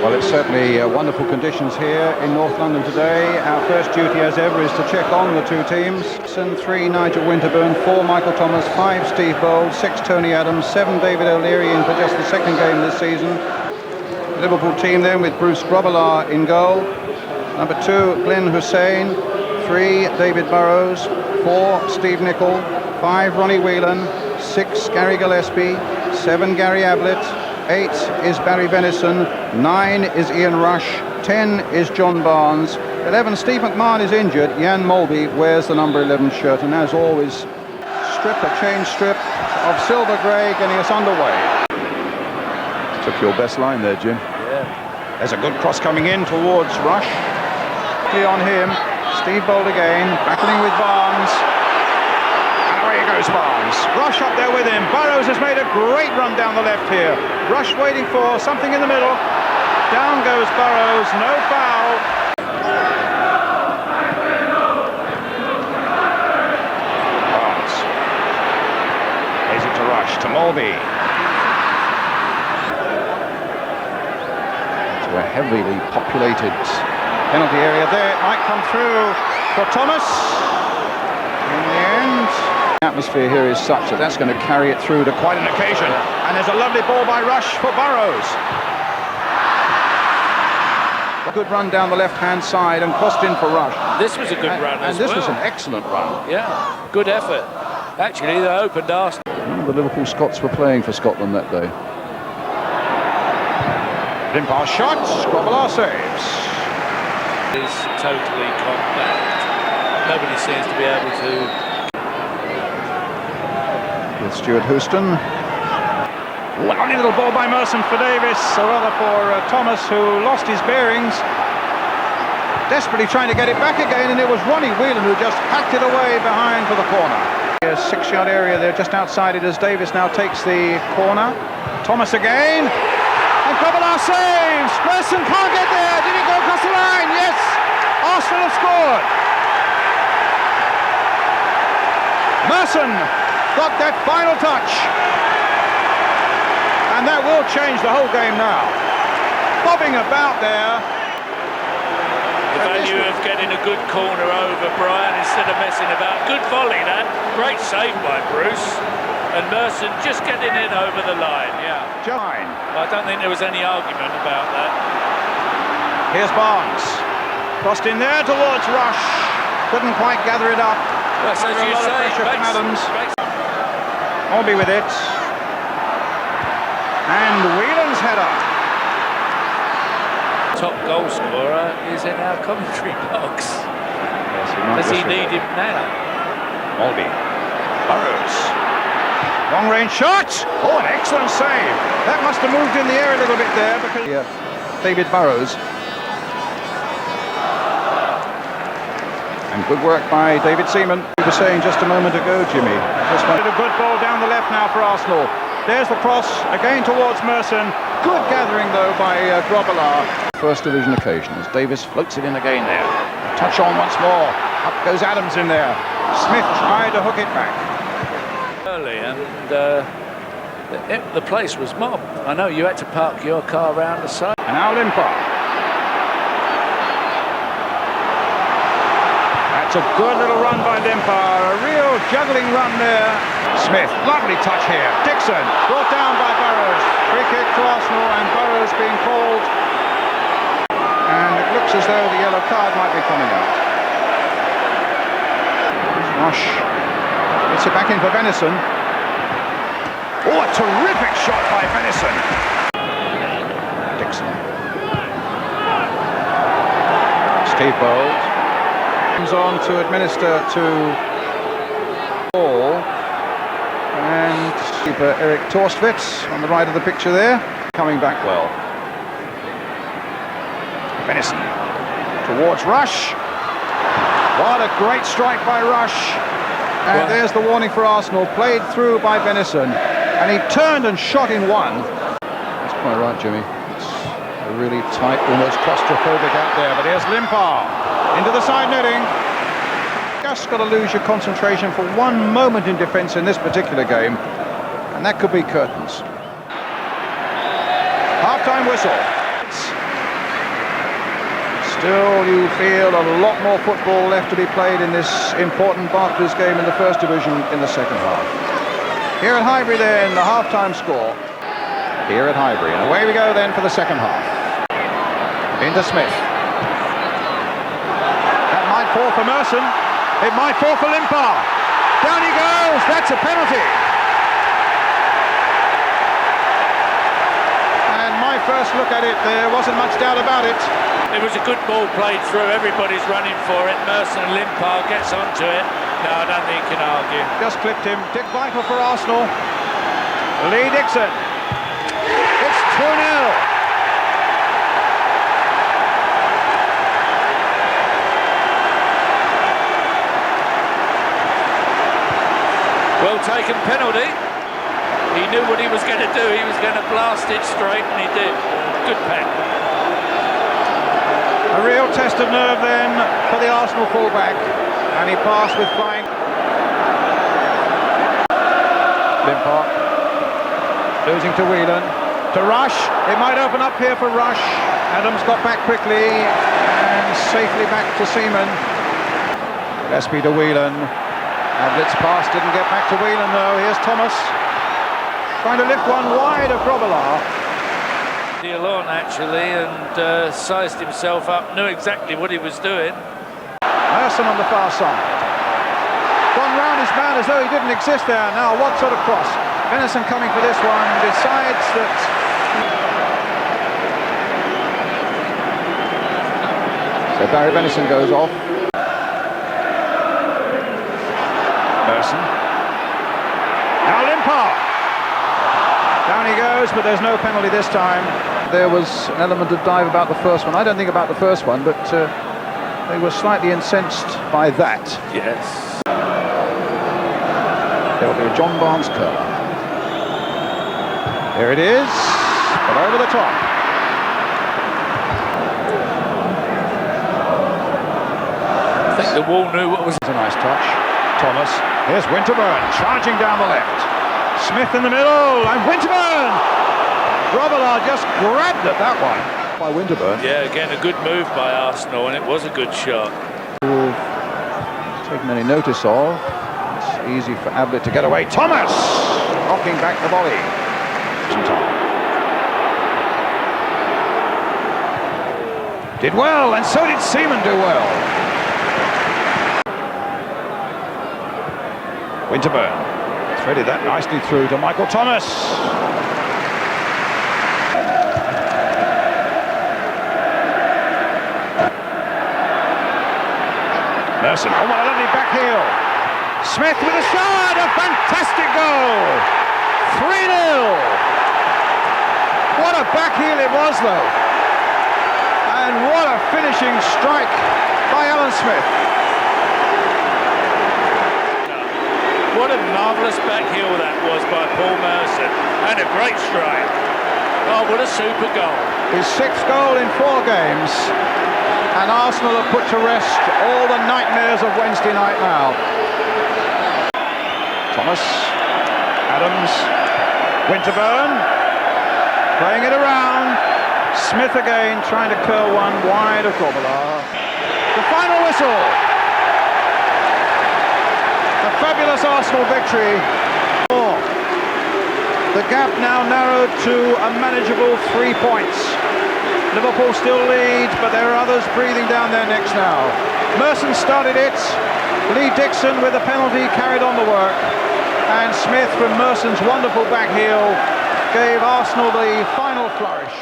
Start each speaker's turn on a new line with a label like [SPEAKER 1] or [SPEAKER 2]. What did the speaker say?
[SPEAKER 1] Well, it's certainly wonderful conditions here in North London today. Our first duty, as ever, is to check on the two teams. 3 Nigel Winterburn, 4 Michael Thomas, 5 Steve Bould, 6 Tony Adams, 7 David O'Leary in for just the second game this season. The Liverpool team then with Bruce Grobbelaar in goal. Number 2, Glenn Hussein. 3, David Burrows. 4, Steve Nicol. 5, Ronnie Whelan. 6, Gary Gillespie. 7, Gary Ablett. 8 is Barry Venison, 9 is Ian Rush, 10 is John Barnes, 11 Steve McMahon is injured, Jan Molby wears the number 11 shirt, and as always, a change strip of silver grey getting us underway. Took your best line there, Jim.
[SPEAKER 2] Yeah.
[SPEAKER 1] There's a good cross coming in towards Rush. Quickly on him, Steve Bould again, battling with Barnes. Away goes Barnes. Rush up there with him. Burrows has made a great run down the left here. Rush waiting for something in the middle. Down goes Burrows. No foul. Barnes. Plays it to Rush. To Molby. To a heavily populated penalty area there. It might come through for Thomas. In the end. The atmosphere here is such that that's going to carry it through to quite an occasion, and there's a lovely ball by Rush for Burrows. A good run down the left-hand side and crossed in for Rush.
[SPEAKER 2] This was a good run as well.
[SPEAKER 1] And this was an excellent run.
[SPEAKER 2] Yeah, good effort. Actually, they opened Arsenal.
[SPEAKER 1] The Liverpool Scots were playing for Scotland that day. Limpar shot, Grobbelaar saves.
[SPEAKER 2] It's totally compact. Nobody seems to be able to.
[SPEAKER 1] With Stuart Houston. Lovely little ball by Merson for Davis, or rather for Thomas, who lost his bearings. Desperately trying to get it back again, and it was Ronnie Whelan who just hacked it away behind for the corner. A 6-yard area there just outside it as Davis now takes the corner. Thomas again, and Grobbelaar saves! Merson can't get there, did he go across the line? Yes! Arsenal have scored! Merson got that final touch, and that will change the whole game now. Bobbing about there.
[SPEAKER 2] The value of getting a good corner over Brian instead of messing about. Good volley that. Great save by Bruce. And Merson just getting it over the line, yeah. I don't think there was any argument about that.
[SPEAKER 1] Here's Barnes. Crossed in there towards Rush. Couldn't quite gather it up.
[SPEAKER 2] Well, as you say,
[SPEAKER 1] Adams. Molby with it. And Whelan's header.
[SPEAKER 2] Top goal scorer is in our commentary box.
[SPEAKER 1] Yes,
[SPEAKER 2] does he need him now?
[SPEAKER 1] Molby. Burrows. Long range shot. Oh, an excellent save. That must have moved in the air a little bit there because David Burrows. And good work by David Seaman. We were saying just a moment ago, Jimmy. Just wanted a good ball down the left now for Arsenal. There's the cross again towards Merson. Good gathering though by Grobbelaar. First division occasion as Davis floats it in again there. Touch on once more. Up goes Adams in there. Smith tried to hook it back.
[SPEAKER 2] Early, and the place was mobbed. I know you had to park your car around the side.
[SPEAKER 1] And now Limpar. That's a good little run by Limpar, a real juggling run there. Smith, lovely touch here. Dixon, brought down by Burrows. Free kick to Arsenal, and Burrows being called. And it looks as though the yellow card might be coming out. Rush gets it back in for Venison. Oh, a terrific shot by Venison. Dixon. Steve Bould. Comes on to administer to Paul, and keeper Eric Torstvedt on the right of the picture there, coming back well. Venison towards Rush. What a great strike by Rush. And there's the warning for Arsenal, played through by Venison, and he turned and shot in one. That's quite right, Jimmy. It's a really tight, almost claustrophobic out there, but here's Limpar. Into the side netting. Just got to lose your concentration for one moment in defence in this particular game, and that could be curtains. Half-time whistle. Still, you feel a lot more football left to be played in this important Barclays game in the First Division in the second half. Here at Highbury then, the half-time score. Here at Highbury, and away we go then for the second half. Into Smith. That might fall for Merson. It might fall for Limpar. Down he goes. That's a penalty. And my first look at it, there wasn't much doubt about it.
[SPEAKER 2] It was a good ball played through. Everybody's running for it. Merson and Limpar gets onto it. No, I don't think you can argue.
[SPEAKER 1] Just clipped him. Dick Vital for Arsenal. Lee Dixon. It's 2-0.
[SPEAKER 2] Well taken penalty. He knew what he was going to do. He was going to blast it straight, and he did. Good pen.
[SPEAKER 1] A real test of nerve then for the Arsenal fullback, and he passed with flying. Limpar losing to Whelan, to Rush. It might open up here for Rush. Adams got back quickly and safely back to Seaman. Gillespie to Whelan. Ablett's pass didn't get back to Whelan though. Here's Thomas trying to lift one wide of Grobbelaar.
[SPEAKER 2] Deal on actually, and sized himself up, knew exactly what he was doing.
[SPEAKER 1] Merson on the far side. Gone round his man as though he didn't exist there. Now what sort of cross? Venison coming for this one, decides that... So Barry Venison goes off. Merson. Now Limpar. Down he goes, but there's no penalty this time. There was an element of dive about the first one. I don't think about the first one, but they were slightly incensed by that.
[SPEAKER 2] Yes.
[SPEAKER 1] There will be a John Barnes curler. Here it is, but over the top.
[SPEAKER 2] I think the wall knew what was...
[SPEAKER 1] It's a nice touch. Thomas. Here's Winterburn charging down the left. Smith in the middle, and Winterburn! Grobbelaar just grabbed at that one by Winterburn.
[SPEAKER 2] Yeah, again, a good move by Arsenal, and it was a good shot.
[SPEAKER 1] Taken any notice of. It's easy for Ablett to get away. Thomas! Knocking back the volley. Did well, and so did Seaman do well. Winterburn threaded that nicely through to Michael Thomas. Merson, oh what a lovely back heel. Smith with a shot, a fantastic goal. 3-0. What a back heel it was though. And what a finishing strike by Alan Smith.
[SPEAKER 2] What a marvellous back heel that was by Paul Merson, and a great strike. Oh, what a super goal.
[SPEAKER 1] His 6th goal in 4 games, and Arsenal have put to rest all the nightmares of Wednesday night now. Thomas, Adams, Winterburn, playing it around. Smith again trying to curl one wide of Grobbelaar. The final whistle. A fabulous Arsenal victory. The gap now narrowed to a manageable 3 points. Liverpool still lead, but there are others breathing down their necks now. Merson started it. Lee Dixon with a penalty carried on the work. And Smith from Merson's wonderful back heel gave Arsenal the final flourish.